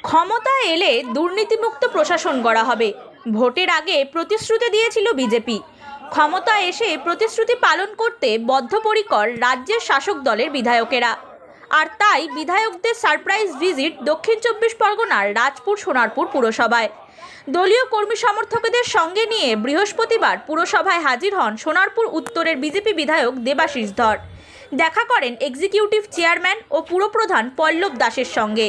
ক্ষমতায় এলে দুর্নীতিমুক্ত প্রশাসন গড়া হবে, ভোটের আগে প্রতিশ্রুতি দিয়েছিল বিজেপি। ক্ষমতায় এসে প্রতিশ্রুতি পালন করতে বদ্ধপরিকর রাজ্যের শাসক দলের বিধায়কেরা। আর তাই বিধায়কদের সারপ্রাইজ ভিজিট দক্ষিণ 24 পরগনার রাজপুর সোনারপুর পুরসভায়। দলীয় কর্মী সমর্থকদের সঙ্গে নিয়ে বৃহস্পতিবার পুরসভায় হাজির হন সোনারপুর উত্তরের বিজেপি বিধায়ক দেবাশিস ধর। দেখা করেন এক্সিকিউটিভ চেয়ারম্যান ও পুরপ্রধান পল্লব দাসের সঙ্গে।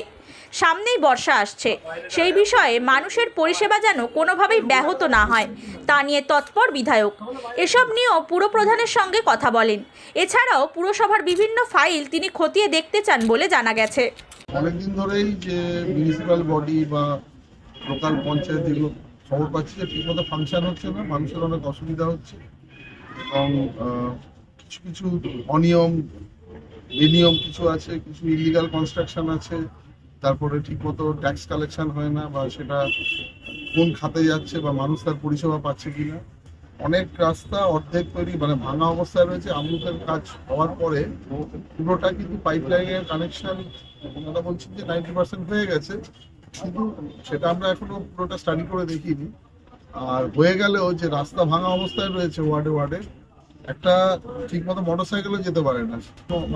সামনেই বর্ষা আসছে, সেই বিষয়ে মানুষের পরিষেবা যেন কোনোভাবেই ব্যাহত না হয় তা নিয়ে তৎপর বিধায়ক। এসব নিয়েও পুরপ্রধানের সঙ্গে কথা বলেন। এছাড়াও পুরসভার বিভিন্ন ফাইল তিনি খতিয়ে দেখতে চান বলে জানা গেছে। অনেকদিন ধরেই যে মিউনিসিপ্যাল বডি বা লোকাল পঞ্চায়েত যেগুলো খবর পাচ্ছি যে ঠিকমতো ফাংশন হচ্ছে না, মানুষের অনেক অসুবিধা হচ্ছে এবং কিছু কিছু অনিয়ম বেনিয়ম কিছু আছে, কিছু ইলিগাল কনস্ট্রাকশন আছে, তারপরে ঠিকমতো ট্যাক্স কালেকশন হয় না বা সেটা কোন খাতে যাচ্ছে বা মানুষ তার পরিষেবা পাচ্ছে কিনা। অনেক রাস্তা অর্ধেক তৈরি মানে ভাঙা অবস্থায় রয়েছে। আমলুকের কাজ হওয়ার পরে পুরোটা কিন্তু পাইপলাইনের কানেকশন ওনারা বলছেন যে 90% হয়ে গেছে, শুধু সেটা আমরা এখনো পুরোটা স্টাডি করে দেখিনি। আর হয়ে গেলেও যে রাস্তা ভাঙা অবস্থায় রয়েছে ওয়ার্ডে ওয়ার্ডে, একটা ঠিকমতো মোটরসাইকেলও যেতে পারে না।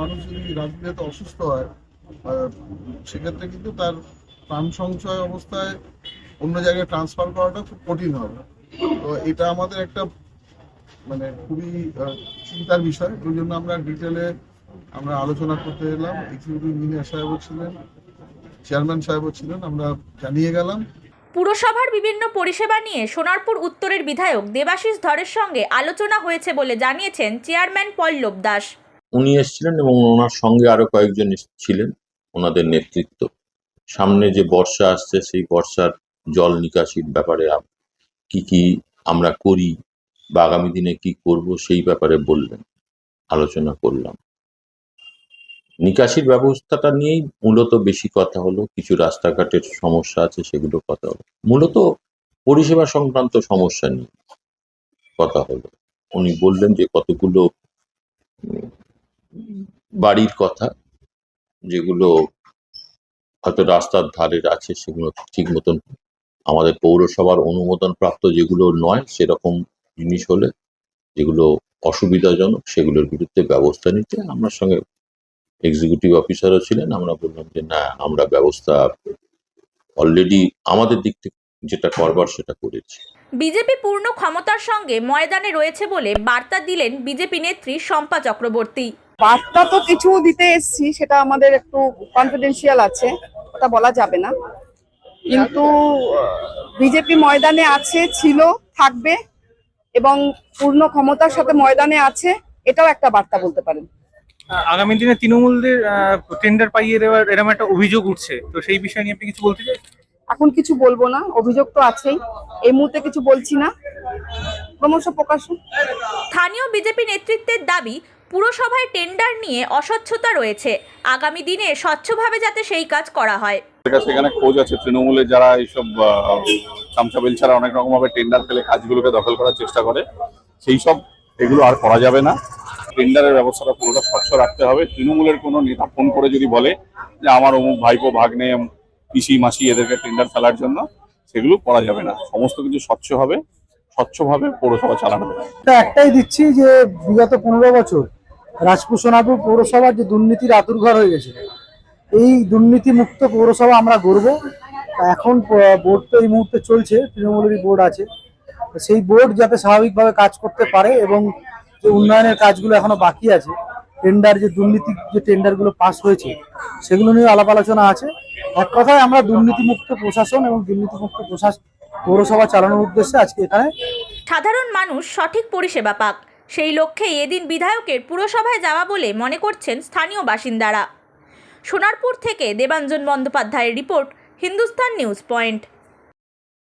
মানুষ যদি রাজনীতিতে অসুস্থ হয় সেক্ষেত্রে কিন্তু তার প্রাণ সংশয় অবস্থায় অন্য জায়গায় ট্রান্সফার করাটা খুব কঠিন হবে। তো এটা আমাদের একটা মানে খুবই চিন্তার বিষয়। ওই জন্য আমরা ডিটেলে আমরা আলোচনা করতে এলাম। এক্সিকিউটিভ ইঞ্জিনিয়ার সাহেবও ছিলেন, চেয়ারম্যান সাহেবও ছিলেন, আমরা জানিয়ে গেলাম। পুরসভার বিভিন্ন পরিষেবা নিয়ে সোনারপুর উত্তরের বিধায়ক দেবাশিস ধরের সঙ্গে আলোচনা হয়েছে বলে জানিয়েছেন চেয়ারম্যান পল্লব দাস। উনি এসেছিলেন এবং ওনার সঙ্গে আরো কয়েকজন ছিলেন, ওনাদের নেতৃত্ব। সামনে যে বর্ষা আসছে সেই বর্ষার জল নিকাশির ব্যাপারে কি কি আমরা করি বা আগামী দিনে কি করব সেই ব্যাপারে বললেন, আলোচনা করলাম। নিকাশির ব্যবস্থাটা নিয়েই মূলত বেশি কথা হলো। কিছু রাস্তাঘাটের সমস্যা আছে সেগুলো কথা হলো, মূলত পরিষেবা সংক্রান্ত সমস্যা নিয়ে কথা হলো। উনি বললেন যে কতগুলো বাড়ির কথা যেগুলো হয়তো রাস্তার ধারের আছে, সেগুলো ঠিক মতন আমাদের পৌরসভার অনুমোদন প্রাপ্ত যেগুলো নয় সেরকম জিনিস হলে, যেগুলো অসুবিধাজনক, সেগুলোর বিরুদ্ধে ব্যবস্থা নিতে। আমার সঙ্গে এক্সিকিউটিভ অফিসারও ছিলেন। আমরা বললাম যে না, আমরা ব্যবস্থা অলরেডি আমাদের দিক থেকে যেটা করবার সেটা করেছি। বিজেপি পূর্ণ ক্ষমতার সঙ্গে ময়দানে রয়েছে বলে বার্তা দিলেন বিজেপি নেত্রী শম্পা চক্রবর্তী। বার্তা তো কিছু দিতে এসছি, সেটা আমাদের একটু কনফিডেন্সিয়াল আছে, ওটা বলা যাবে না। কিন্তু বিজেপি ময়দানে আছে, ছিল, থাকবে এবং পূর্ণ ক্ষমতার সাথে ময়দানে আছে, এটাও একটা বার্তা বলতে পারেন। আগামী দিনে তৃণমূলদের টেন্ডার পাইয়ে দেওয়ার এরকম একটা অভিযোগ উঠছে, তো সেই বিষয় নিয়ে আপনি কিছু বলতে চাই? এখন কিছু বলবো না, অভিযোগ তো আছেই, এই মুহূর্তে কিছু বলছি না, ক্রমশ প্রকাশ। স্থানীয় বিজেপি নেতৃত্বের দাবি, পুরসভায় টেন্ডার নিয়ে অস্বচ্ছতা রয়েছে, আগামী দিনে স্বচ্ছভাবে যাতে সেই কাজ করা হয়। সেখানে খোঁজ আছে তৃণমূলের যারা এইসব চামচাবিল ছাড়া অনেক রকম ভাবে টেন্ডার ফেলে কাজগুলোকে দখল করার চেষ্টা করে, সেই সব এগুলো আর করা যাবে না। টেন্ডারের ব্যবস্থাটা পুরোটা স্বচ্ছ রাখতে হবে। তৃণমূলের কোনো নেতা ফোন করে যদি বলে যে আমার অমুক ভাইপো ভাগ্নে পিসি মাসি এদেরকে টেন্ডার ফেলার জন্য, সেগুলো করা যাবে না। সমস্ত কিছু স্বচ্ছ হবে, স্বচ্ছভাবে পৌরসভা চালানো হবে। একটাই দিচ্ছি যে বিগত 15 বছর রাজপুর সোনারপুর পৌরসভার যে দুর্নীতির আতুরঘর হয়ে গেছে, এই দুর্নীতি মুক্ত পৌরসভা আমরা গড়ব। এখন বোর্ড তো এই মুহূর্তে চলছে, তৃণমূলেরই বোর্ড আছে, সেই বোর্ড যাতে স্বাভাবিকভাবে কাজ করতে পারে এবং যে উন্নয়নের কাজগুলো এখনো বাকি আছে, টেন্ডার যে দুর্নীতি যে টেন্ডারগুলো পাস হয়েছে সেগুলো নিয়ে আলাপ আলোচনা আছে। এক কথায় আমরা দুর্নীতিমুক্ত প্রশাসন এবং দুর্নীতিমুক্ত পৌরসভা চালানোর উদ্দেশ্যে আজকে এখানে। সাধারণ মানুষ সঠিক পরিষেবা পাক, সেই লক্ষ্যেই এদিন বিধায়কের পুরসভায় যাওয়া বলে মনে করছেন স্থানীয় বাসিন্দারা। সোনারপুর থেকে দেবাঞ্জন বন্দ্যোপাধ্যায়ের রিপোর্ট, হিন্দুস্তান নিউজ পয়েন্ট।